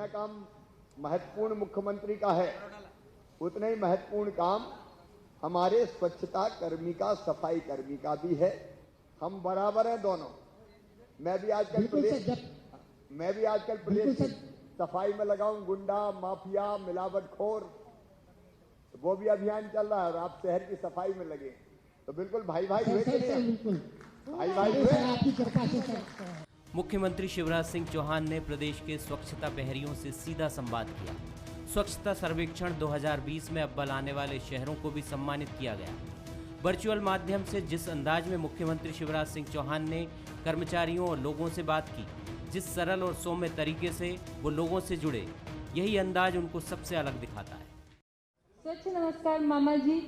जितना काम महत्वपूर्ण मुख्यमंत्री का है, उतना ही महत्वपूर्ण काम हमारे स्वच्छता कर्मी का, सफाई कर्मी का भी है। हम बराबर हैं दोनों। मैं भी आजकल प्रदेश की सफाई में लगाऊं। गुंडा, माफिया, मिलावटखोर, वो भी अभियान चल रहा है और आप शहर की सफाई में लगे, तो बिल्कुल भाई भाई हुए कि नहीं? भाई भाई हुए। मुख्यमंत्री शिवराज सिंह चौहान ने प्रदेश के स्वच्छता प्रहरियों से सीधा संवाद किया। स्वच्छता सर्वेक्षण 2020 में अव्वल आने वाले शहरों को भी सम्मानित किया गया। वर्चुअल माध्यम से जिस अंदाज में मुख्यमंत्री शिवराज सिंह चौहान ने कर्मचारियों और लोगों से बात की, जिस सरल और सौम्य तरीके से वो लोगों से जुड़े, यही अंदाज उनको सबसे अलग दिखाता है। स्वच्छ नमस्कार मामा जी।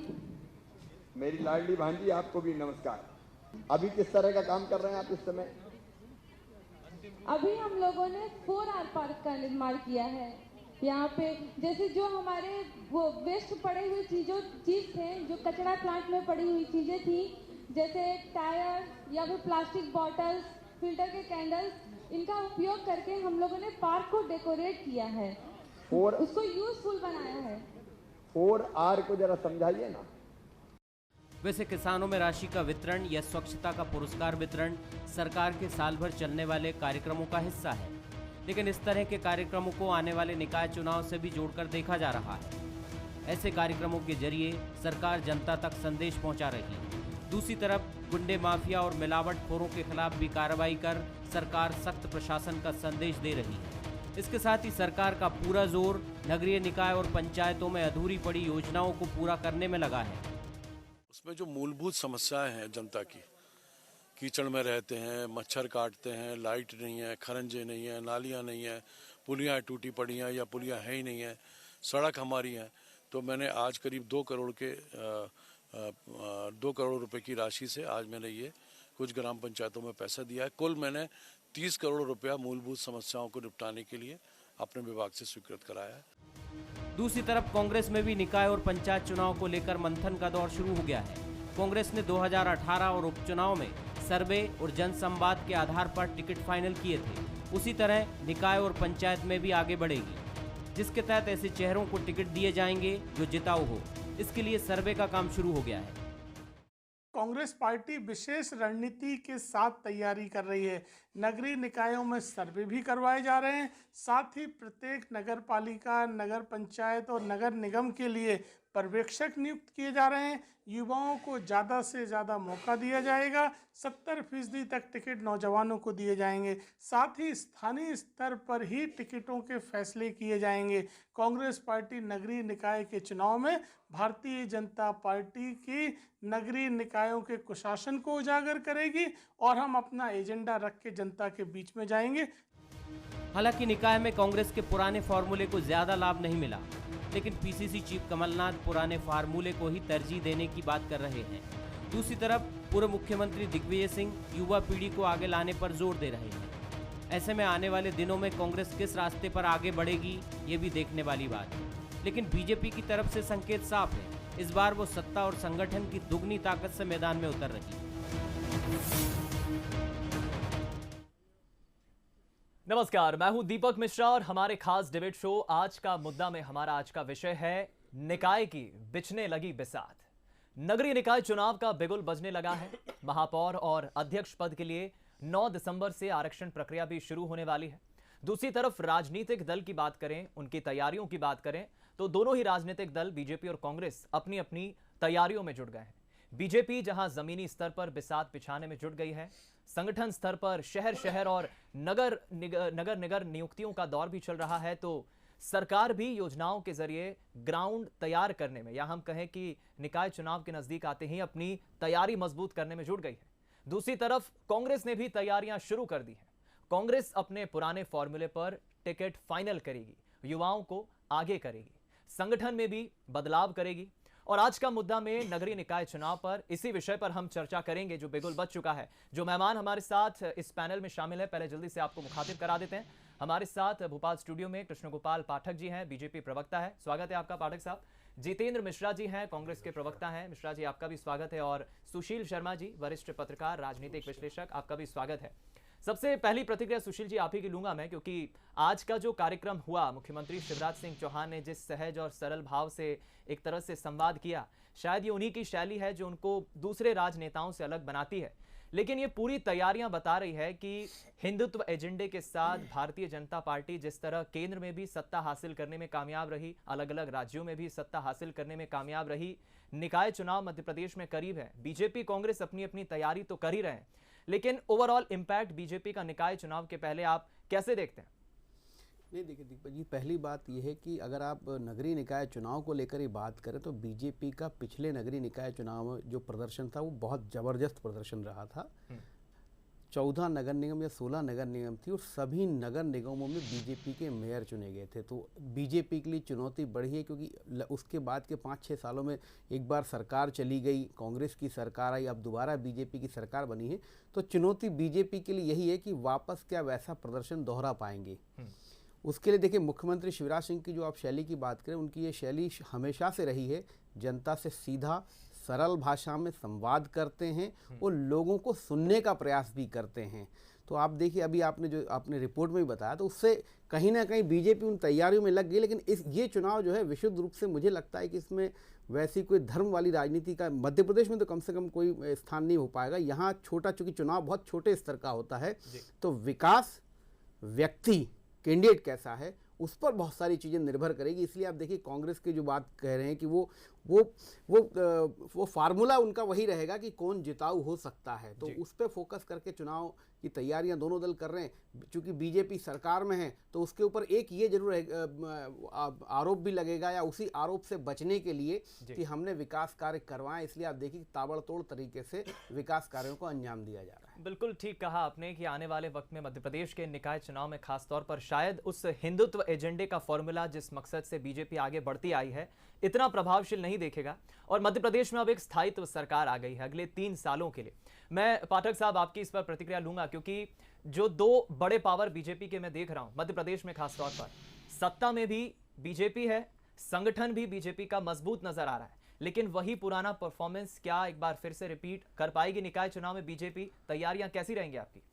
मेरी लाडली भांजी, आपको भी नमस्कार। अभी किस तरह का काम कर रहे हैं आप इस समय? अभी हम लोगों ने 4R पार्क का निर्माण किया है। यहाँ पे जैसे जो हमारे वो वेस्ट पड़े हुए चीज थे, जो कचरा प्लांट में पड़ी हुई चीजें थी, जैसे टायर या फिर प्लास्टिक बॉटल्स, फिल्टर के कैंडल्स, इनका उपयोग करके हम लोगों ने पार्क को डेकोरेट किया है, उसको यूजफुल बनाया है। 4R को जरा समझाइए ना। वैसे किसानों में राशि का वितरण या स्वच्छता का पुरस्कार वितरण सरकार के साल भर चलने वाले कार्यक्रमों का हिस्सा है, लेकिन इस तरह के कार्यक्रमों को आने वाले निकाय चुनाव से भी जोड़कर देखा जा रहा है। ऐसे कार्यक्रमों के जरिए सरकार जनता तक संदेश पहुंचा रही है। दूसरी तरफ गुंडे, माफिया और मिलावटखोरों के खिलाफ भी कार्रवाई कर सरकार सख्त प्रशासन का संदेश दे रही है। इसके साथ ही सरकार का पूरा जोर नगरीय निकाय और पंचायतों में अधूरी पड़ी योजनाओं को पूरा करने में लगा है। उसमें जो मूलभूत समस्याएं हैं जनता की, कीचड़ में रहते हैं, मच्छर काटते हैं, लाइट नहीं है, खरंजे नहीं है, नालियां नहीं है, पुलियां टूटी पड़ी हैं या पुलियां है ही नहीं है, सड़क हमारी है। तो मैंने आज करीब 2 करोड़ रुपए की राशि से आज मैंने ये कुछ ग्राम पंचायतों में पैसा दिया है। कुल मैंने 30 करोड़ रुपया मूलभूत समस्याओं को निपटाने के लिए अपने विभाग से स्वीकृत कराया है। दूसरी तरफ कांग्रेस में भी निकाय और पंचायत चुनाव को लेकर मंथन का दौर शुरू हो गया है। कांग्रेस ने 2018 और उपचुनाव में सर्वे और जनसंवाद के आधार पर टिकट फाइनल किए थे। उसी तरह निकाय और पंचायत में भी आगे बढ़ेगी, जिसके तहत ऐसे चेहरों को टिकट दिए जाएंगे जो जिताऊ हो। इसके लिए सर्वे का काम शुरू हो गया है। कांग्रेस पार्टी विशेष रणनीति के साथ तैयारी कर रही है। नगरीय निकायों में सर्वे भी करवाए जा रहे हैं, साथ ही प्रत्येक नगर पालिका, नगर पंचायत और नगर निगम के लिए पर्यवेक्षक नियुक्त किए जा रहे हैं। युवाओं को ज़्यादा से ज़्यादा मौका दिया जाएगा। 70% तक टिकट नौजवानों को दिए जाएंगे। साथ ही स्थानीय स्तर पर ही टिकटों के फैसले किए जाएंगे। कांग्रेस पार्टी नगरीय निकाय के चुनाव में भारतीय जनता पार्टी की नगरीय निकायों के कुशासन को उजागर करेगी और हम अपना एजेंडा रख के जनता के बीच में जाएंगे। हालांकि निकाय में कांग्रेस के पुराने फॉर्मूले को ज्यादा लाभ नहीं मिला, लेकिन पीसीसी चीफ कमलनाथ पुराने फार्मूले को ही तरजीह देने की बात कर रहे हैं। दूसरी तरफ पूर्व मुख्यमंत्री दिग्विजय सिंह युवा पीढ़ी को आगे लाने पर जोर दे रहे हैं। ऐसे में आने वाले दिनों में कांग्रेस किस रास्ते पर आगे बढ़ेगी, ये भी देखने वाली बात है। लेकिन बीजेपी की तरफ से संकेत साफ है, इस बार वो सत्ता और संगठन की दुगनी ताकत से मैदान में उतर रही है। नमस्कार, मैं हूं दीपक मिश्रा और हमारे खास डिबेट शो आज का मुद्दा में हमारा आज का विषय है निकाय की बिछने लगी बिसात। नगरीय निकाय चुनाव का बिगुल बजने लगा है। महापौर और अध्यक्ष पद के लिए 9 दिसंबर से आरक्षण प्रक्रिया भी शुरू होने वाली है। दूसरी तरफ राजनीतिक दल की बात करें, उनकी तैयारियों की बात करें, तो दोनों ही राजनीतिक दल बीजेपी और कांग्रेस अपनी अपनी तैयारियों में जुट गए हैं। बीजेपी जहां जमीनी स्तर पर बिसात बिछाने में जुट गई है, संगठन स्तर पर शहर शहर और नगर निगर नियुक्तियों का दौर भी चल रहा है, तो सरकार भी योजनाओं के जरिए ग्राउंड तैयार करने में, या हम कहें कि निकाय चुनाव के नजदीक आते ही अपनी तैयारी मजबूत करने में जुट गई है। दूसरी तरफ कांग्रेस ने भी तैयारियां शुरू कर दी हैं। कांग्रेस अपने पुराने फॉर्मूले पर टिकट फाइनल करेगी, युवाओं को आगे करेगी, संगठन में भी बदलाव करेगी। और आज का मुद्दा में नगरीय निकाय चुनाव पर इसी विषय पर हम चर्चा करेंगे जो बिगुल बज चुका है। जो मेहमान हमारे साथ इस पैनल में शामिल है, पहले जल्दी से आपको मुखातिब करा देते हैं। हमारे साथ भोपाल स्टूडियो में कृष्ण गोपाल पाठक जी हैं, बीजेपी प्रवक्ता है, स्वागत है आपका पाठक साहब। जितेंद्र मिश्रा जी हैं, कांग्रेस के प्रवक्ता हैं, मिश्रा जी आपका भी स्वागत है। और सुशील शर्मा जी, वरिष्ठ पत्रकार, राजनीतिक विश्लेषक, आपका भी स्वागत है। सबसे पहली प्रतिक्रिया सुशील जी आप ही की लूंगा मैं, क्योंकि आज का जो कार्यक्रम हुआ, मुख्यमंत्री शिवराज सिंह चौहान ने जिस सहज और सरल भाव से एक तरह से संवाद किया, शायद ये उन्हीं की शैली है जो उनको दूसरे राजनेताओं से अलग बनाती है। लेकिन ये पूरी तैयारियां बता रही है कि हिंदुत्व एजेंडे के साथ भारतीय जनता पार्टी जिस तरह केंद्र में भी सत्ता हासिल करने में कामयाब रही, अलग अलग राज्यों में भी सत्ता हासिल करने में कामयाब रही, निकाय चुनाव मध्य प्रदेश में करीब है, बीजेपी कांग्रेस अपनी अपनी तैयारी तो कर ही रहे हैं, लेकिन ओवरऑल इंपैक्ट बीजेपी का निकाय चुनाव के पहले आप कैसे देखते हैं? नहीं, देखिए दीपक जी, पहली बात यह है कि अगर आप नगरीय निकाय चुनाव को लेकर ही बात करें तो बीजेपी का पिछले नगरीय निकाय चुनाव में जो प्रदर्शन था वो बहुत ज़बरदस्त प्रदर्शन रहा था। 14 नगर निगम या 16 नगर निगम थी और सभी नगर निगमों में बीजेपी के मेयर चुने गए थे। तो बीजेपी के लिए चुनौती बढ़ी है, क्योंकि उसके बाद के 5-6 सालों में एक बार सरकार चली गई, कांग्रेस की सरकार आई, अब दोबारा बीजेपी की सरकार बनी है। तो चुनौती बीजेपी के लिए यही है कि वापस क्या वैसा प्रदर्शन दोहरा पाएंगे। उसके लिए देखिए, मुख्यमंत्री शिवराज सिंह की जो आप शैली की बात करें, उनकी ये शैली हमेशा से रही है, जनता से सीधा सरल भाषा में संवाद करते हैं और लोगों को सुनने का प्रयास भी करते हैं। तो आप देखिए, अभी आपने रिपोर्ट में भी बताया, तो उससे कहीं ना कहीं बीजेपी उन तैयारियों में लग गई। लेकिन ये चुनाव जो है विशुद्ध रूप से मुझे लगता है कि इसमें वैसी कोई धर्म वाली राजनीति का मध्य प्रदेश में तो कम से कम कोई स्थान नहीं हो पाएगा। यहाँ छोटा, चूंकि चुनाव बहुत छोटे स्तर का होता है, तो विकास, व्यक्ति, कैंडिडेट कैसा है, उस पर बहुत सारी चीज़ें निर्भर करेगी। इसलिए आप देखिए, कांग्रेस की जो बात कह रहे हैं कि वो फार्मूला उनका वही रहेगा कि कौन जिताऊ हो सकता है, तो उस पर फोकस करके चुनाव की तैयारियां दोनों दल कर रहे हैं। चूंकि बीजेपी सरकार में है तो उसके ऊपर एक ये जरूर आरोप भी लगेगा, या उसी आरोप से बचने के लिए कि हमने विकास कार्य करवाएं, इसलिए आप देखिए ताबड़तोड़ तरीके से विकास कार्यों को अंजाम दिया जा रहा है। बिल्कुल ठीक कहा आपने कि आने वाले वक्त में मध्य प्रदेश के निकाय चुनाव में खासतौर पर शायद उस हिंदुत्व एजेंडे का फॉर्मूला जिस मकसद से बीजेपी आगे बढ़ती आई है इतना प्रभावशील नहीं देखेगा, और मध्य प्रदेश में अब एक स्थायित्व सरकार आ गई है अगले 3 सालों के लिए। मैं पाठक साहब आपकी इस पर प्रतिक्रिया लूंगा, क्योंकि जो 2 बड़े पावर बीजेपी के मैं देख रहा हूं मध्य प्रदेश में, खासतौर पर सत्ता में भी बीजेपी है, संगठन भी बीजेपी का मजबूत नजर आ रहा है, लेकिन वही पुराना परफॉर्मेंस क्या एक बार फिर से रिपीट कर पाएगी निकाय चुनाव में बीजेपी? तैयारियां कैसी रहेंगी आपकी?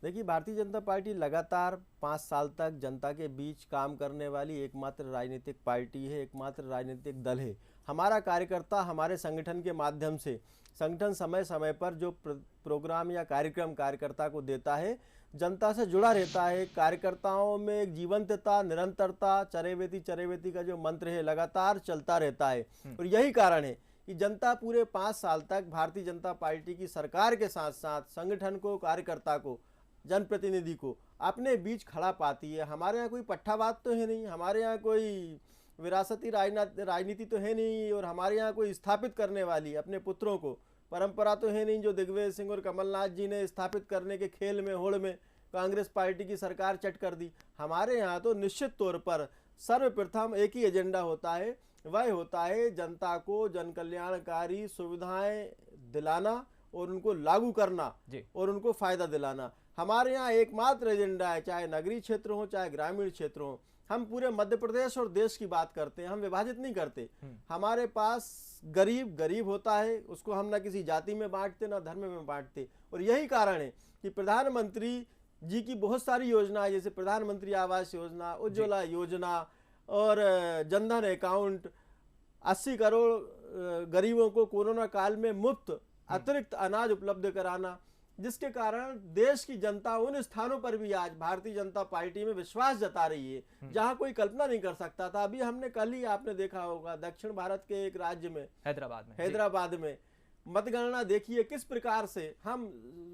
देखिए, भारतीय जनता पार्टी लगातार 5 साल तक जनता के बीच काम करने वाली एकमात्र राजनीतिक पार्टी है, एकमात्र राजनीतिक दल है। हमारा कार्यकर्ता हमारे संगठन के माध्यम से, संगठन समय समय पर जो प्रोग्राम या कार्यक्रम कार्यकर्ता को देता है, जनता से जुड़ा रहता है। कार्यकर्ताओं में एक जीवंतता, निरंतरता, चरेवेती का जो मंत्र है लगातार चलता रहता है। और यही कारण है कि जनता पूरे 5 साल तक भारतीय जनता पार्टी की सरकार के साथ साथ संगठन को, कार्यकर्ता को, जनप्रतिनिधि को अपने बीच खड़ा पाती है। हमारे यहाँ कोई पट्टावाद तो है नहीं, हमारे यहाँ कोई विरासती राजनीति तो है नहीं, और हमारे यहाँ कोई स्थापित करने वाली अपने पुत्रों को परंपरा तो है नहीं जो दिग्विजय सिंह और कमलनाथ जी ने स्थापित करने के खेल में, होड़ में कांग्रेस पार्टी की सरकार चट कर दी। हमारे यहाँ तो निश्चित तौर पर सर्वप्रथम एक ही एजेंडा होता है, वह होता है जनता को जन कल्याणकारी सुविधाएं दिलाना और उनको लागू करना और उनको फायदा दिलाना। हमारे यहाँ एकमात्र एजेंडा है, चाहे नगरीय क्षेत्र हो चाहे ग्रामीण क्षेत्र हो। हम पूरे मध्य प्रदेश और देश की बात करते हैं, हम विभाजित नहीं करते। हमारे पास गरीब होता है, उसको हम ना किसी जाति में बांटते ना धर्म में बांटते। और यही कारण है कि प्रधानमंत्री जी की बहुत सारी योजनाएं, जैसे प्रधानमंत्री आवास योजना, उज्ज्वला योजना और जनधन अकाउंट, 80 करोड़ गरीबों को कोरोना काल में मुफ्त अतिरिक्त अनाज उपलब्ध कराना, जिसके कारण देश की जनता उन स्थानों पर भी आज भारतीय जनता पार्टी में विश्वास जता रही है जहां कोई कल्पना नहीं कर सकता था। अभी हमने कल ही आपने देखा होगा दक्षिण भारत के एक राज्य में, हैदराबाद में मतगणना देखिए किस प्रकार से हम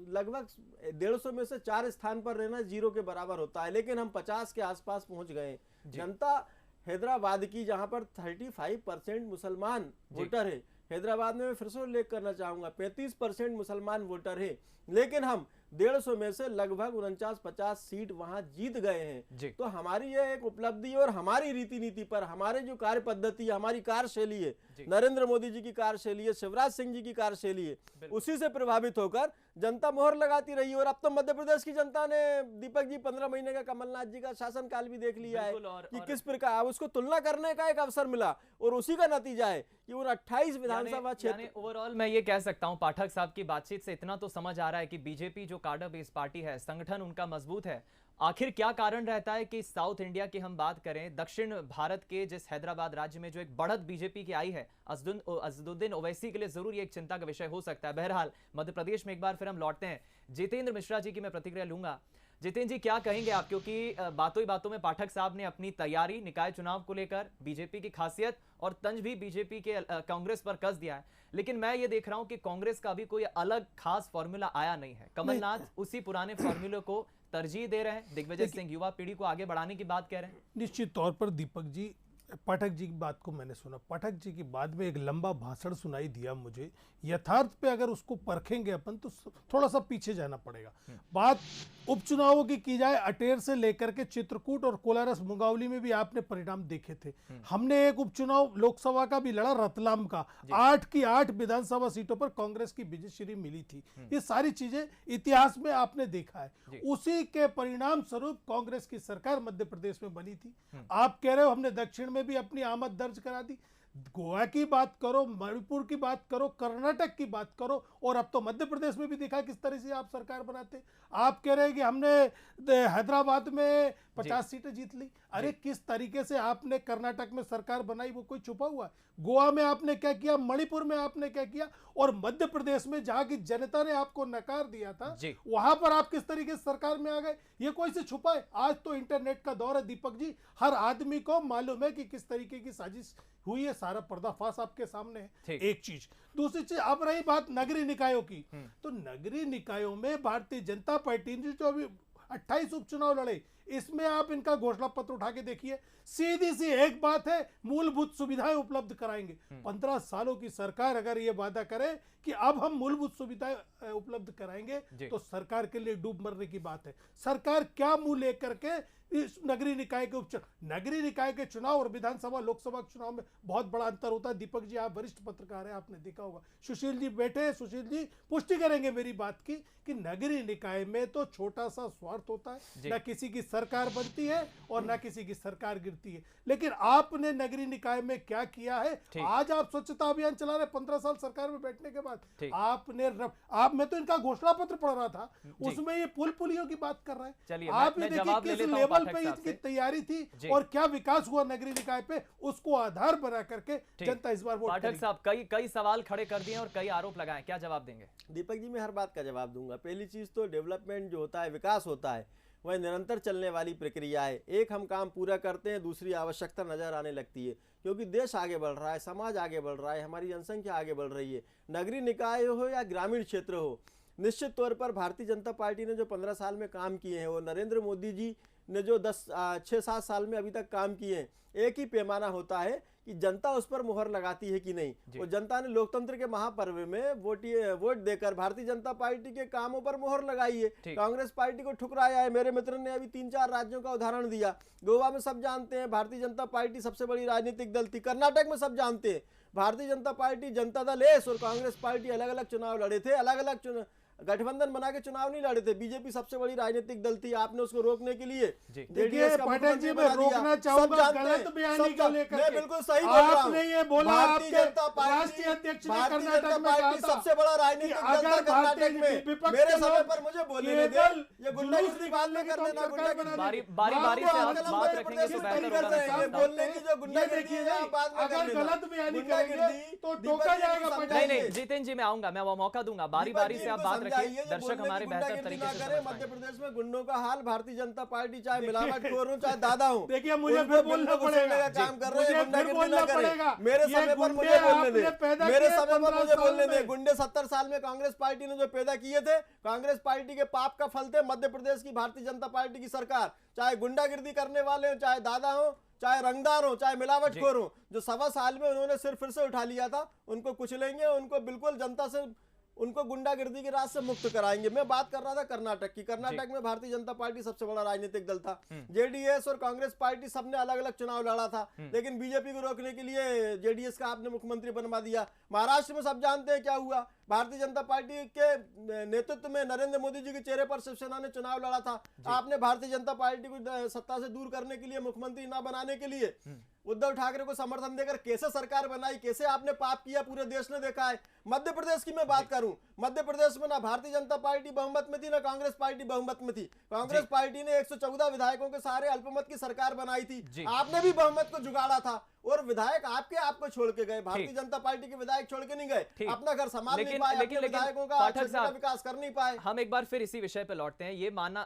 लगभग 150 में से 4 स्थान पर रहना 0 के बराबर होता है, लेकिन हम 50 के आसपास पहुंच गए। जनता हैदराबाद की, जहां पर 35% मुसलमान वोटर है, हैदराबाद में मैं फिर से उल्लेख करना चाहूंगा 35% मुसलमान वोटर है, लेकिन हम 150 में से लगभग 49-50 सीट वहां जीत गए हैं। तो हमारी यह एक उपलब्धि और हमारी रीति नीति पर, हमारे जो कार्य पद्धति है, हमारी कार्यशैली है, नरेंद्र मोदी जी की कार्यशैली है, शिवराज सिंह जी की कार्यशैली है, उसी से प्रभावित होकर जनता मोहर लगाती रही। और अब तो मध्य प्रदेश की जनता ने दीपक जी 15 महीने का कमलनाथ जी का शासनकाल भी देख लिया है कि किस प्रकार उसको तुलना करने का एक अवसर मिला, और उसी का नतीजा है कि उन 28 विधानसभा क्षेत्र। ओवरऑल मैं ये कह सकता हूं, पाठक साहब की बातचीत से इतना तो समझ आ रहा है कि बीजेपी जो काडर बेस्ड पार्टी है, संगठन उनका मजबूत है। आखिर क्या कारण रहता है कि साउथ इंडिया की हम बात करें, दक्षिण भारत के जिस हैदराबाद राज्य में जो एक बढ़त बीजेपी की आई है, असदुद्दीन ओवैसी के लिए जरूर ये एक चिंता का विषय हो सकता है। बहरहाल मध्य प्रदेश में एक बार फिर हम लौटते हैं। जितेंद्र मिश्रा जी की मैं प्रतिक्रिया लूंगा। जितेंद्र जी, क्या कहेंगे आप, क्योंकि बातों ही बातों में पाठक साहब ने अपनी तैयारी निकाय चुनाव को लेकर, बीजेपी की खासियत और तंज भी बीजेपी के कांग्रेस पर कस दिया है, लेकिन मैं ये देख रहा हूं कि कांग्रेस का भी कोई अलग खास फॉर्मूला आया नहीं है। कमलनाथ उसी पुराने फॉर्मूले को तरजीह दे रहे हैं, दिग्विजय सिंह युवा पीढ़ी को आगे बढ़ाने की बात कह रहे हैं। निश्चित तौर पर दीपक जी, पाठक जी की बात को मैंने सुना, पाठक जी की बाद में एक लंबा भाषण सुनाई दिया मुझे। यथार्थ पे अगर उसको परखेंगे अपन तो थोड़ा सा पीछे जाना पड़ेगा। बात उपचुनावों की जाए, अटेर से लेकर के चित्रकूट और कोलारस मुंगावली में भी आपने परिणाम देखे थे। हमने एक उपचुनाव लोकसभा का भी लड़ा, रतलाम का, 8 की 8 विधानसभा सीटों पर कांग्रेस की विजयश्री मिली थी। ये सारी चीजें इतिहास में आपने देखा है। उसी के परिणाम स्वरूप कांग्रेस की सरकार मध्य प्रदेश में बनी थी। आप कह रहे हो हमने दक्षिण में भी अपनी आमद दर्ज करा दी। गोवा की बात करो, मणिपुर की बात करो, कर्नाटक की बात करो, और अब तो मध्य प्रदेश में भी देखा किस तरह से आप सरकार बनाते। आप कह रहे हैं कि हमने हैदराबाद में 50 सीटें जीत ली। अरे किस तरीके से आपने कर्नाटक में सरकार बनाई, वो कोई छुपा हुआ है? गोवा में आपने क्या किया, मणिपुर में आपने क्या किया, और मध्य प्रदेश में जहां की जनता ने आपको नकार दिया था वहां पर आप किस तरीके से सरकार में आ गए, ये कोई से छुपा है? आज तो इंटरनेट का दौर है दीपक जी, हर आदमी को मालूम है कि किस तरीके की साजिश हुई है, सारा पर्दाफाश आपके सामने है। एक चीज। दूसरी चीज, अब रही बात नगरीय निकायों की, तो नगरीय निकायों में भारतीय जनता पार्टी ने जो अभी 28 उपचुनाव लड़े, इसमें आप इनका घोषणा पत्र उठा के देखिए, सीधी सी एक बात है, मूलभूत सुविधाएं उपलब्ध कराएंगे। 15 सालों की सरकार अगर ये वादा करे कि अब हम मूलभूत सुविधाएं उपलब्ध कराएंगे, तो सरकार के लिए डूब मरने की बात है। सरकार क्या मुंह लेकर के इस नगरीय निकाय के नगरीय निकाय के चुनाव और विधानसभा लोकसभा चुनाव में बहुत बड़ा अंतर होता है। दीपक जी, आप वरिष्ठ पत्रकार हैं, आपने देखा होगा। सुशील जी बैठे, सुशील जी पुष्टि करेंगे मेरी बात की कि नगरीय निकाय में तो छोटा सा स्वार्थ होता है, ना किसी की सरकार बनती है और ना किसी की सरकार गिरती है। लेकिन आपने नगरीय निकाय में क्या किया है? आज आप स्वच्छता अभियान चला रहे 15 साल सरकार में बैठने के बाद। आपने मैं तो इनका घोषणा पत्र पढ़ रहा था, उसमें ये पुल पुलियों की बात कर रहे हैं। आप ये देखिए किस लेवल पे इसकी तैयारी थी और क्या विकास हुआ नगरीय निकाय पे, उसको आधार बना करके जनता इस बार वोट करेगी। पाठक साहब कई सवाल खड़े कर दिए और कई आरोप लगाए, क्या जवाब देंगे? दीपक जी, मैं हर बात का जवाब दूंगा। पहली चीज तो डेवलपमेंट जो होता है, विकास होता है, वह निरंतर चलने वाली प्रक्रिया है। एक हम काम पूरा करते हैं, दूसरी आवश्यकता नजर आने लगती है, क्योंकि देश आगे बढ़ रहा है, समाज आगे बढ़ रहा है, हमारी जनसंख्या आगे बढ़ रही है। नगरीय निकाय हो या ग्रामीण क्षेत्र हो, निश्चित तौर पर भारतीय जनता पार्टी ने जो 15 साल में काम किए हैं, वो नरेंद्र मोदी जी ने जो 6-7 साल में अभी तक काम किए हैं, एक ही पैमाना होता है कि जनता उस पर मुहर लगाती है कि नहीं। और जनता ने लोकतंत्र के महापर्व में वोट देकर भारतीय जनता पार्टी के कामों पर मुहर लगाई है, कांग्रेस पार्टी को ठुकराया है। मेरे मित्र ने अभी 3-4 राज्यों का उदाहरण दिया। गोवा में सब जानते हैं भारतीय जनता पार्टी सबसे बड़ी राजनीतिक दल थी। कर्नाटक में सब जानते हैं भारतीय जनता पार्टी, जनता दल एस और कांग्रेस पार्टी अलग अलग चुनाव लड़े थे, अलग अलग गठबंधन बना के चुनाव नहीं लड़े थे। बीजेपी सबसे बड़ी राजनीतिक दल थी, आपने उसको रोकने के लिए देखिए पाठक जी, मैं रोकना चाहूंगा गलत बयानी को लेकर। मैं बिल्कुल सही बोल रहा हूं। आपने ये बोला आपके राष्ट्रीय अध्यक्ष ने कर्नाटक में कहा था सबसे बड़ा राजनीतिक दल था कर्नाटक में। मेरे समय पर मुझे बोलने दे, ये गुंडागिरी बात नहीं कर देना। बारी से आप बात रखेंगे तो बेहतर होगा। बोलने की जो गुंडागिरी है आप बात में अगर गलत बयानी करेंगे तो टोका जाएगा। नहीं जितेंद्र जी, मैं आऊंगा, मैं वो मौका दूंगा। बारी से आप बात रखिए, दर्शक हमारे बेहतर तरीके से समझ मध्य प्रदेश में गुंडों का हाल, भारतीय जनता पार्टी चाहे मिलावटखोर हो चाहे दादा हो, देखिए मुझे फिर बोलना पड़ेगा, काम कर रहे हैं, मेरे समय पर मुझे बोलने दे, मेरे समय पर मुझे बोलने दे। गुंडे 70 साल में कांग्रेस पार्टी ने जो पैदा किए थे, कांग्रेस पार्टी के पाप का फल थे मध्य प्रदेश की भारतीय जनता पार्टी की सरकार। चाहे गुंडागिर्दी करने वाले हो, चाहे दादा हो, चाहे रंगदार हो, चाहे मिलावटखोर हो, जो 1.25 साल में उन्होंने सिर फिर से उठा लिया था, उनको कुचलेंगे, उनको बिल्कुल जनता से, उनको गुंडागिर्दी के राज से मुक्त कराएंगे। मैं बात कर रहा था कर्नाटक की। कर्नाटक में भारतीय जनता पार्टी सबसे बड़ा राजनीतिक दल था। जेडीएस और कांग्रेस पार्टी सबने अलग अलग चुनाव लड़ा था, लेकिन बीजेपी को रोकने के लिए जेडीएस का आपने मुख्यमंत्री बनवा दिया। महाराष्ट्र में सब जानते हैं क्या हुआ, भारतीय जनता पार्टी के नेतृत्व में नरेंद्र मोदी जी के चेहरे पर शिवसेना ने चुनाव लड़ा था। आपने भारतीय जनता पार्टी को सत्ता से दूर करने के लिए, मुख्यमंत्री ना बनाने के लिए उद्धव ठाकरे को समर्थन देकर कैसे सरकार बनाई, कैसे आपने पाप किया, पूरे देश ने देखा है। मध्य प्रदेश की मैं बात करूं, मध्य प्रदेश में ना भारतीय जनता पार्टी बहुमत में थी, ना कांग्रेस पार्टी बहुमत में थी। कांग्रेस पार्टी ने 114 विधायकों के सारे अल्पमत की सरकार बनाई थी, आपने भी बहुमत को जुगाड़ा था और विधायक आपको छोड़ के गए। भारतीय जनता पार्टी के विधायक छोड़ के नहीं गए, अपना घर संभाल नहीं पाए, अपने विधायकों का विकास कर नहीं पाए। हम एक बार फिर इसी विषय पर लौटते हैं।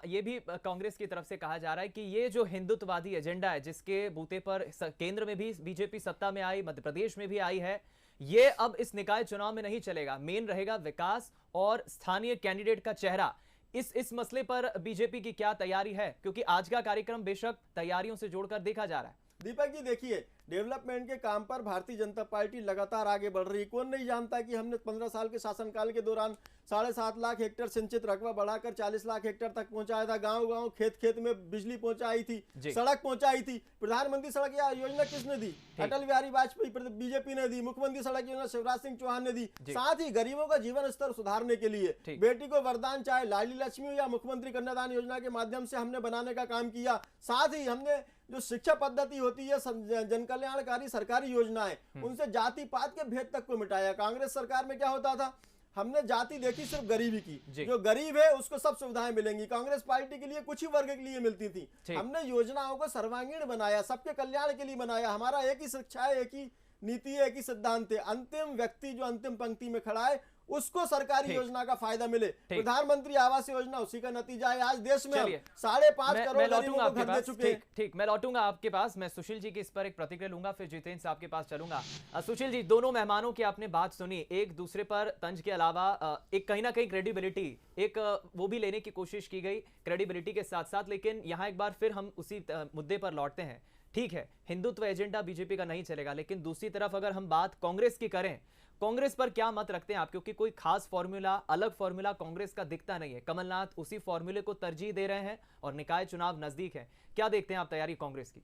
ये भी कांग्रेस की तरफ से कहा जा रहा है कि ये जो हिंदुत्ववादी एजेंडा है, जिसके बूते पर केंद्र में भी बीजेपी सत्ता में आई, मध्य प्रदेश में भी आई है, ये अब इस निकाय चुनाव में नहीं चलेगा। मेन रहेगा विकास और स्थानीय कैंडिडेट का चेहरा। इस मसले पर बीजेपी की क्या तैयारी है, क्योंकि आज का कार्यक्रम बेशक तैयारियों से जोड़कर देखा जा रहा है। दीपक जी देखिए, डेवलपमेंट के काम पर भारतीय जनता पार्टी लगातार आगे बढ़ रही है। कौन नहीं जानता कि हमने 15 साल के शासनकाल के दौरान 7.5 लाख हेक्टेयर सिंचित रकबा बढ़ाकर 40 लाख हेक्टेयर तक पहुंचाया था। गांव-गांव, खेत-खेत में बिजली पहुंचाई थी, सड़क पहुंचाई थी। प्रधानमंत्री सड़क योजना किसने दी? अटल बिहारी वाजपेयी, बीजेपी ने दी। मुख्यमंत्री सड़क योजना शिवराज सिंह चौहान ने दी। साथ ही गरीबों का जीवन स्तर सुधारने के लिए बेटी को वरदान, चाहे लाडली लक्ष्मी या मुख्यमंत्री कन्यादान योजना के माध्यम से हमने बनाने का काम किया। साथ ही हमने जो शिक्षा पद्धति होती है, जन कल्याणकारी सरकारी योजनाएं, उनसे जाति पात के भेद तक को मिटाया। कांग्रेस सरकार में क्या होता था, हमने जाति देखी सिर्फ गरीबी की, जो गरीब है उसको सब सुविधाएं मिलेंगी। कांग्रेस पार्टी के लिए कुछ ही वर्ग के लिए मिलती थी। हमने योजनाओं को सर्वांगीण बनाया, सबके कल्याण के लिए बनाया। हमारा एक ही शिक्षा है, एक ही नीति है, एक ही सिद्धांत है। अंतिम व्यक्ति जो अंतिम पंक्ति में खड़ा है उसको सरकारी योजना का फायदा मिले। प्रधानमंत्री आवास योजना उसी का नतीजा है। आज देश में 5.5 करोड़ गरीबों को घर दे चुके हैं। ठीक, मैं लौटूंगा आपके पास। मैं सुशील जी की इस पर एक प्रतिक्रिया लूंगा, फिर जितेंद्र साहब के पास चलूंगा। सुशील जी, दोनों मेहमानों की आपने बात सुनी, एक दूसरे पर तंज के अलावा एक कहीं ना कहीं क्रेडिबिलिटी, एक वो भी लेने की कोशिश की गई क्रेडिबिलिटी के साथ साथ। लेकिन यहाँ एक बार फिर हम उसी मुद्दे पर लौटते हैं। ठीक है, हिंदुत्व एजेंडा बीजेपी का नहीं चलेगा, लेकिन दूसरी तरफ अगर हम बात कांग्रेस की करें, कांग्रेस पर क्या मत रखते हैं आप? क्योंकि कोई खास फॉर्मूला, अलग फॉर्मूला कांग्रेस का दिखता नहीं है। कमलनाथ उसी फॉर्मूले को तरजीह दे रहे हैं और निकाय चुनाव नजदीक है। क्या देखते हैं आप तैयारी कांग्रेस की?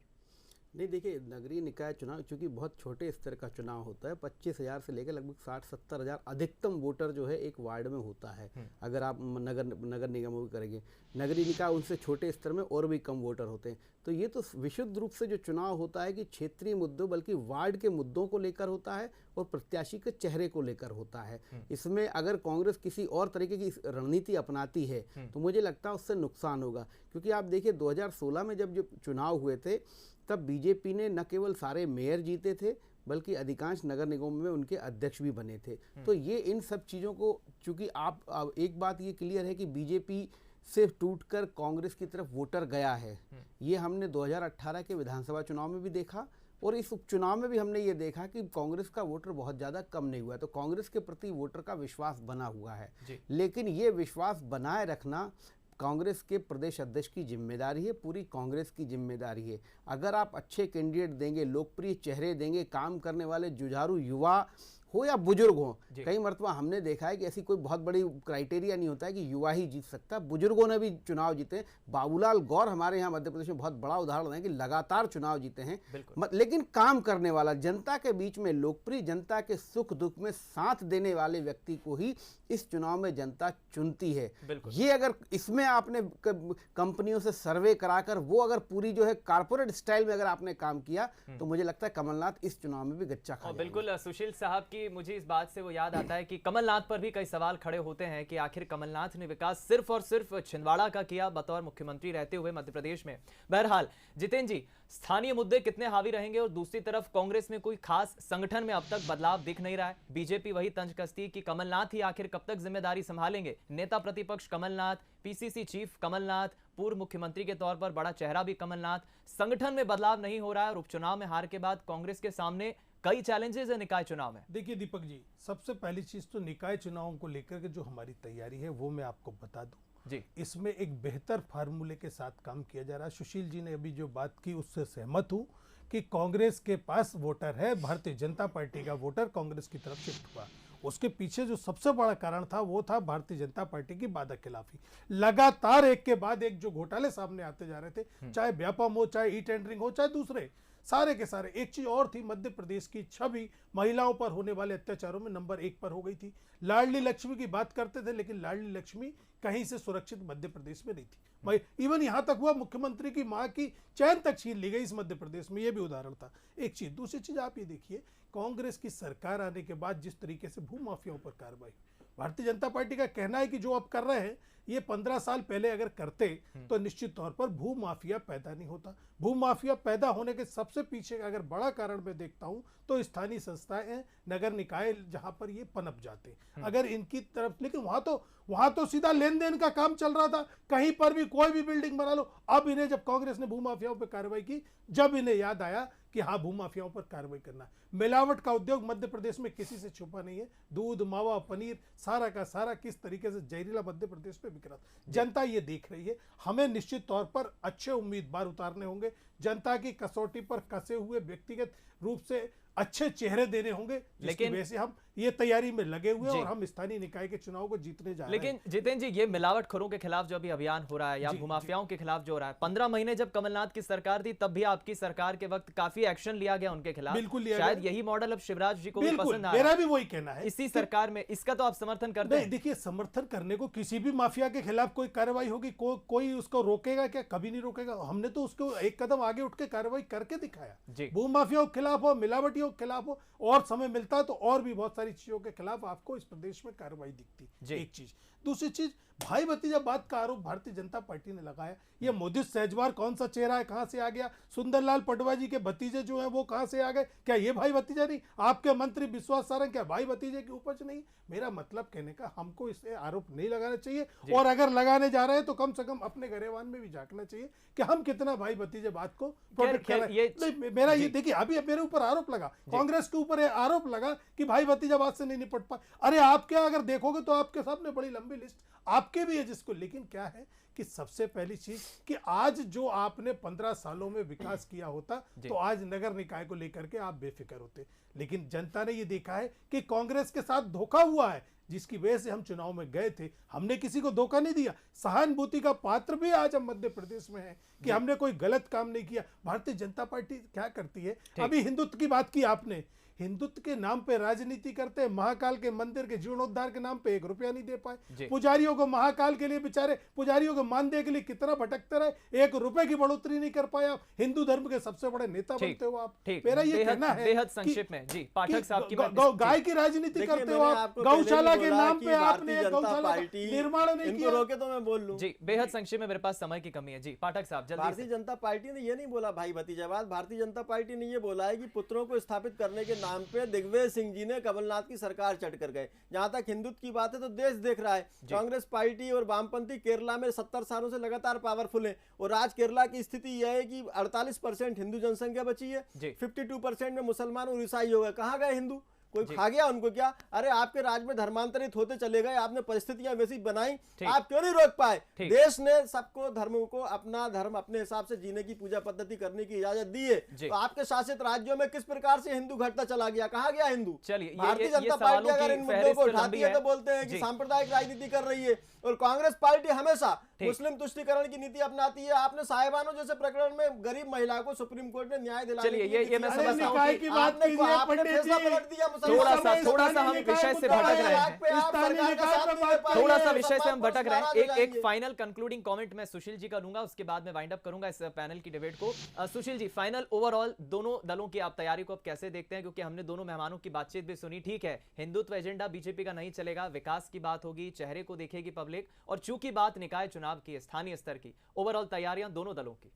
नहीं, देखिए, नगरीय निकाय चुनाव चूंकि बहुत छोटे स्तर का चुनाव होता है, 25,000 से लेकर लगभग 60-70 हज़ार अधिकतम वोटर जो है एक वार्ड में होता है। अगर आप नगर निगमों की करेंगे, नगरीय निकाय उनसे छोटे स्तर में और भी कम वोटर होते हैं। तो ये तो विशुद्ध रूप से जो चुनाव होता है कि क्षेत्रीय मुद्दों बल्कि वार्ड के मुद्दों को लेकर होता है और प्रत्याशी के चेहरे को लेकर होता है। इसमें अगर कांग्रेस किसी और तरीके की रणनीति अपनाती है तो मुझे लगता है उससे नुकसान होगा। क्योंकि आप देखिए 2016 में जब जो चुनाव हुए थे तब बीजेपी ने न केवल सारे मेयर जीते थे बल्कि अधिकांश नगर निगमों में उनके अध्यक्ष भी बने थे। तो ये इन सब चीज़ों को, चूंकि आप एक बात ये क्लियर है कि बीजेपी से टूटकर कांग्रेस की तरफ वोटर गया है। ये हमने 2018 के विधानसभा चुनाव में भी देखा और इस उपचुनाव में भी हमने ये देखा कि कांग्रेस का वोटर बहुत ज़्यादा कम नहीं हुआ है। तो कांग्रेस के प्रति वोटर का विश्वास बना हुआ है, लेकिन ये विश्वास बनाए रखना कांग्रेस के प्रदेश अध्यक्ष की जिम्मेदारी है, पूरी कांग्रेस की जिम्मेदारी है। अगर आप अच्छे कैंडिडेट देंगे, लोकप्रिय चेहरे देंगे, काम करने वाले जुझारू युवा हो या बुजुर्ग हो, कई मरतबा हमने देखा है कि ऐसी कोई बहुत बड़ी क्राइटेरिया नहीं होता है कि युवा ही जीत सकता, बुजुर्गों ने भी चुनाव जीते। बाबूलाल गौर हमारे यहाँ मध्य प्रदेश में बहुत बड़ा उदाहरण है कि लगातार चुनाव जीते हैं, लेकिन काम करने वाला, जनता के बीच में लोकप्रिय, जनता के सुख दुख में साथ देने वाले व्यक्ति को ही इस चुनाव में जनता चुनती है। ये अगर इसमें आपने कंपनियों से सर्वे कराकर वो अगर पूरी जो है कारपोरेट स्टाइल में अगर आपने काम किया तो मुझे लगता है कमलनाथ इस चुनाव में भी गच्चा खा जाएंगे। बिल्कुल, सुशील साहब की मुझे इस बात से वो याद आता है कि कमलनाथ पर भी कई सवाल खड़े होते हैं कि आखिर कमलनाथ ने विकास सिर्फ और सिर्फ छिंदवाड़ा का किया बतौर मुख्यमंत्री रहते हुए मध्य प्रदेश में। बहरहाल जितेंद्र जी, स्थानीय मुद्दे कितने हावी रहेंगे? और दूसरी तरफ कांग्रेस में कोई खास संगठन में अब तक बदलाव दिख नहीं रहा है। बीजेपी वही तंज कसती कि कमलनाथ ही आखिर कब तक जिम्मेदारी संभालेंगे। नेता प्रतिपक्ष कमलनाथ, पीसीसी चीफ कमलनाथ, पूर्व मुख्यमंत्री के तौर पर बड़ा चेहरा भी कमलनाथ। संगठन में बदलाव नहीं हो रहा है और उपचुनाव में हार के बाद कांग्रेस के सामने कई चैलेंजेस है निकाय चुनाव में। देखिए दीपक जी, सबसे पहली चीज तो निकाय चुनावों को लेकर के जो हमारी तैयारी है वो मैं आपको बता दूं जी। इसमें एक बेहतर फार्मूले के साथ काम किया जा रहा है। सुशील जी ने अभी जो बात की उससे सहमत हूं कि कांग्रेस के पास वोटर है, भारतीय जनता पार्टी का वोटर कांग्रेस की तरफ शिफ्ट हुआ। उसके पीछे जो सबसे बड़ा कारण था वो था भारतीय जनता पार्टी की वादा खिलाफी। लगातार एक के बाद एक जो घोटाले सामने आते जा रहे थे, चाहे व्यापम हो, चाहे ई टेंडरिंग हो, चाहे दूसरे, सारे के सारे। एक चीज और थी, मध्य प्रदेश की छवि महिलाओं पर होने वाले अत्याचारों में नंबर 1 पर हो गई थी। लाडली लक्ष्मी की बात करते थे, लेकिन लाडली लक्ष्मी कहीं से सुरक्षित मध्य प्रदेश में नहीं थी। इवन यहां तक हुआ मुख्यमंत्री की मां की चैन तक छीन ली गई इस मध्य प्रदेश में, यह भी उदाहरण था। एक चीज। दूसरी चीज आप ये देखिए, कांग्रेस की सरकार आने के बाद जिस तरीके से भू माफियाओं पर कार्रवाई, भारतीय जनता पार्टी का कहना है कि जो अब कर रहे हैं ये 15 साल पहले अगर करते तो निश्चित तौर पर भू माफिया पैदा नहीं होता। भू माफिया पैदा होने के सबसे पीछे अगर बड़ा कारण मैं देखता हूं तो स्थानीय संस्थाएं हैं, नगर निकाय, जहां पर ये पनप जाते हैं। अगर इनकी तरफ, लेकिन वहां तो सीधा लेन देन का काम चल रहा था, कहीं पर भी कोई भी बिल्डिंग बना लो। अब इन्हें जब कांग्रेस ने भू माफियाओं पर कार्रवाई की, जब इन्हें याद आया कि हाँ भू माफियाओं पर कार्रवाई करना है। मिलावट का उद्योग मध्य प्रदेश में किसी से छुपा नहीं है। दूध, मावा, पनीर, सारा का सारा किस तरीके से जहरीला मध्य प्रदेश में बिक रहा था। जनता ये देख रही है। हमें निश्चित तौर पर अच्छे उम्मीदवार उतारने होंगे, जनता की कसौटी पर कसे हुए व्यक्तिगत रूप से अच्छे चेहरे देने होंगे, लेकिन वैसे हम ये तैयारी में लगे हुए हैं और हम स्थानीय निकाय के चुनाव को जीतने जा रहे हैं। लेकिन जितेंद्र जी, ये मिलावटखोरों के खिलाफ जो अभी अभियान हो रहा है या भूमाफियाओं के खिलाफ जो हो रहा है, 15 महीने जब कमलनाथ की सरकार थी तब भी आपकी सरकार के वक्त काफी एक्शन लिया गया उनके खिलाफ। बिल्कुल, शायद यही मॉडल अब शिवराज जी को भी पसंद आ रहा है। मेरा भी वही कहना है। इसी सरकार में इसका तो आप समर्थन करते हैं? देखिए, समर्थन करने को, किसी भी माफिया के खिलाफ कोई कार्रवाई होगी, कोई उसको रोकेगा क्या? कभी नहीं रोकेगा। हमने तो उसको एक कदम आगे उठ के कार्रवाई करके दिखाया। भू माफियाओं के खिलाफ हो, मिलावटियों के खिलाफ हो, और समय मिलता है तो और भी बहुत सारी चीजों के खिलाफ आपको इस प्रदेश में कार्रवाई दिखती। एक चीज। दूसरी चीज, भाई भतीजा बात का आरोप भारतीय जनता पार्टी ने लगाया। ये मोदी सहजवार कौन सा चेहरा है, कहां से आ गया? सुंदरलाल पटवा जी के भतीजे जो हैं वो कहां से आ गए? क्या ये भाई भतीजा नहीं? आपके मंत्री विश्वास सारंग क्या भाई भतीजे की उपज नहीं? मेरा मतलब कहने का, हमको इसे आरोप नहीं लगाना चाहिए, और अगर लगाने जा रहे हैं तो कम से कम अपने गरेवान में भी झांकना चाहिए कि हम कितना भाई भतीजे बात को प्रोटेक्ट कर रहे हैं। मेरा ये देखिए, अभी मेरे ऊपर आरोप लगा, कांग्रेस के ऊपर आरोप लगा कि भाई भतीजावाद से नहीं निपट पाए। अरे आप क्या, अगर देखोगे तो आपके सामने बड़ी लंबी लिस्ट आपके भी है जिसको। लेकिन क्या है कि सबसे पहली चीज कि आज जो आपने 15 सालों में विकास किया होता तो आज नगर निकाय को लेकर के आप बेफिक्र होते। लेकिन जनता ने ये देखा है कि कांग्रेस के साथ धोखा हुआ है, जिसकी वजह से हम चुनाव में गए थे। हमने किसी को धोखा नहीं दिया। सहानुभूति का पात्र भी आज हम मध्य प्रदेश में है कि हमने कोई गलत काम नहीं किया। भारतीय जनता पार्टी क्या करती है, अभी हिंदुत्व की बात की आपने, हिंदुत्व के नाम पे राजनीति करते हैं। महाकाल के मंदिर के जीर्णोद्धार के नाम पे 1 रुपया नहीं दे पाए। पुजारियों को, महाकाल के लिए बेचारे पुजारियों को मानदेय के लिए कितना भटकते रहे, 1 रुपए की बढ़ोतरी नहीं कर पाया। हिंदू धर्म के सबसे बड़े नेता बनते हो आप। मेरा ये कहना है बेहद संक्षिप्त में जी, पाठक साहब की गाय की राजनीति करते हो आप, गौशाला के नाम पे आपने गौशाला निर्माण नहीं किया। रोके तो मैं बोल लूं जी, बेहद संक्षेप में, मेरे पास समय की कमी है। जी पाठक साहब जल्दी। भारतीय जनता पार्टी ने ये नहीं बोला भाई भतीजावाद। भारतीय जनता पार्टी ने ये बोला है कि पुत्रों को स्थापित करने के नाम पे दिग्विजय सिंह जी ने कमलनाथ की सरकार चढ़ कर गए। जहां तक हिंदुत्व की बात है तो देश देख रहा है, कांग्रेस पार्टी और वामपंथी केरला में 70 सालों से लगातार पावरफुल है। और आज केरला की स्थिति यह है कि 48% हिंदू जनसंख्या बची है, 52% में मुसलमान और ईसाई हो गए। कहां गए हिंदू? कोई खा गया उनको क्या? अरे आपके राज्य में धर्मांतरित होते चले गए, आपने परिस्थितियां वैसी बनाई, आप क्यों नहीं रोक पाए? देश ने सबको धर्मों को अपना धर्म अपने हिसाब से जीने की, पूजा पद्धति करने की इजाजत दी है। तो आपके शासित राज्यों में किस प्रकार से हिंदू घटता चला गया? कहाँ गया हिंदू? चलिए, भारतीय जनता पार्टी अगर इन मुद्दों को उठाती है तो बोलते हैं कि सांप्रदायिक राजनीति कर रही है, और कांग्रेस पार्टी हमेशा मुस्लिम तुष्टिकरण की नीति अपनाती है। आपने साहिबानों जैसे प्रकरण में गरीब महिला को सुप्रीम कोर्ट ने न्याय दिलाने चलिए ये मैं समझता हूं कि आपने फैसला पलट दिया। थोड़ा सा हम विषय से भटक रहे हैं, थोड़ा सा विषय से हम भटक रहे हैं। एक फाइनल कंक्लूडिंग कमेंट मैं सुशील जी का लूंगा, उसके बाद में वाइंड अप करूंगा इस पैनल की डिबेट को। सुशील जी, फाइनल ओवरऑल दोनों दलों की आप तैयारी को आप कैसे देखते हैं? क्योंकि हमने दोनों मेहमानों की बातचीत भी सुनी। ठीक है, हिंदुत्व एजेंडा बीजेपी का नहीं चलेगा, विकास की बात होगी, चेहरे को देखेगी पब्लिक, और चूंकि बात निकाय चुनाव की, स्थानीय स्तर की, ओवरऑल तैयारियां दोनों दलों की।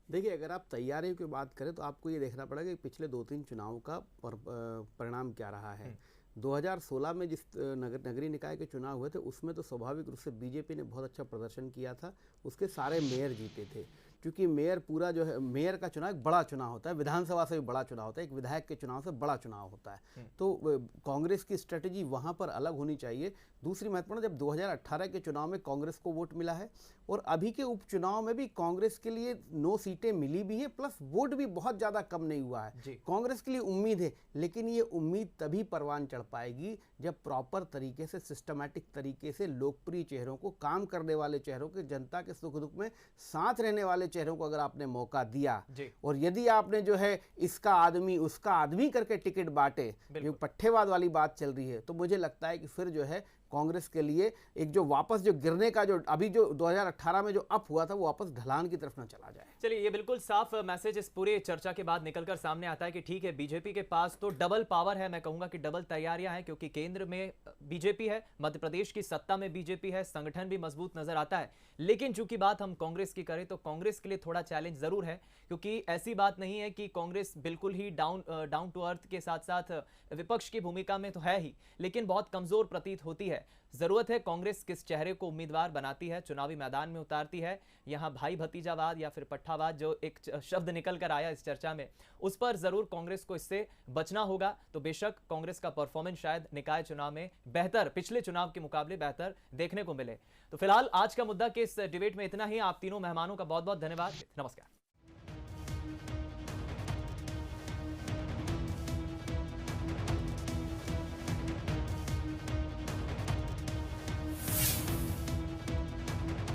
देखिए, अगर आप तैयारियों की बात करें तो आपको ये देखना पड़ेगा कि पिछले 2-3 चुनावों का परिणाम क्या रहा है। 2016 में जिस नगरीय निकाय के चुनाव हुए थे उसमें तो स्वाभाविक रूप से बीजेपी ने बहुत अच्छा प्रदर्शन किया था, उसके सारे मेयर जीते थे। क्योंकि मेयर पूरा जो है, मेयर का चुनाव एक बड़ा चुनाव होता है, विधानसभा से भी बड़ा चुनाव होता है, एक विधायक के चुनाव से बड़ा चुनाव होता है। तो कांग्रेस की स्ट्रेटजी वहाँ पर अलग होनी चाहिए। दूसरी महत्वपूर्ण, जब 2018 के चुनाव में कांग्रेस को वोट मिला है और अभी के उपचुनाव में भी कांग्रेस के लिए 9 सीटें मिली भी है, प्लस वोट भी बहुत ज़्यादा कम नहीं हुआ है। कांग्रेस के लिए उम्मीद है, लेकिन ये उम्मीद तभी परवान चढ़ पाएगी जब प्रॉपर तरीके से, सिस्टमैटिक तरीके से लोकप्रिय चेहरों को, काम करने वाले चेहरों के, जनता के सुख दुख में साथ रहने वाले चेहरों को अगर आपने मौका दिया जी। और यदि आपने जो है इसका आदमी उसका आदमी करके टिकट बांटे, जो पट्टेवाद वाली बात चल रही है, तो मुझे लगता है कि फिर जो है कांग्रेस के लिए एक जो वापस जो गिरने का जो अभी जो 2018 में जो अप हुआ था वो वापस ढलान की तरफ ना चला जाए। चलिए, ये बिल्कुल साफ मैसेज इस पूरे चर्चा के बाद निकलकर सामने आता है कि ठीक है, बीजेपी के पास तो डबल पावर है, मैं कहूंगा कि डबल तैयारियां हैं, क्योंकि केंद्र में बीजेपी है, मध्य प्रदेश की सत्ता में बीजेपी है, संगठन भी मजबूत नजर आता है। लेकिन चूंकि बात हम कांग्रेस की करें तो कांग्रेस के लिए थोड़ा चैलेंज जरूर है, क्योंकि ऐसी बात नहीं है कि कांग्रेस बिल्कुल ही डाउन टू अर्थ के साथ साथ विपक्ष की भूमिका में तो है ही, लेकिन बहुत कमजोर प्रतीत होती है। जरूरत है कांग्रेस किस चेहरे को उम्मीदवार बनाती है, चुनावी मैदान में उतारती है। यहां भाई भतीजावाद या फिर पट्टावाद जो एक शब्द निकल कर आया इस चर्चा में, उस पर जरूर कांग्रेस को इससे बचना होगा। तो बेशक कांग्रेस का परफॉर्मेंस शायद निकाय चुनाव में बेहतर, पिछले चुनाव के मुकाबले बेहतर देखने को मिले। तो फिलहाल आज का मुद्दा के इस डिबेट में इतना ही। आप तीनों मेहमानों का बहुत बहुत धन्यवाद। नमस्कार।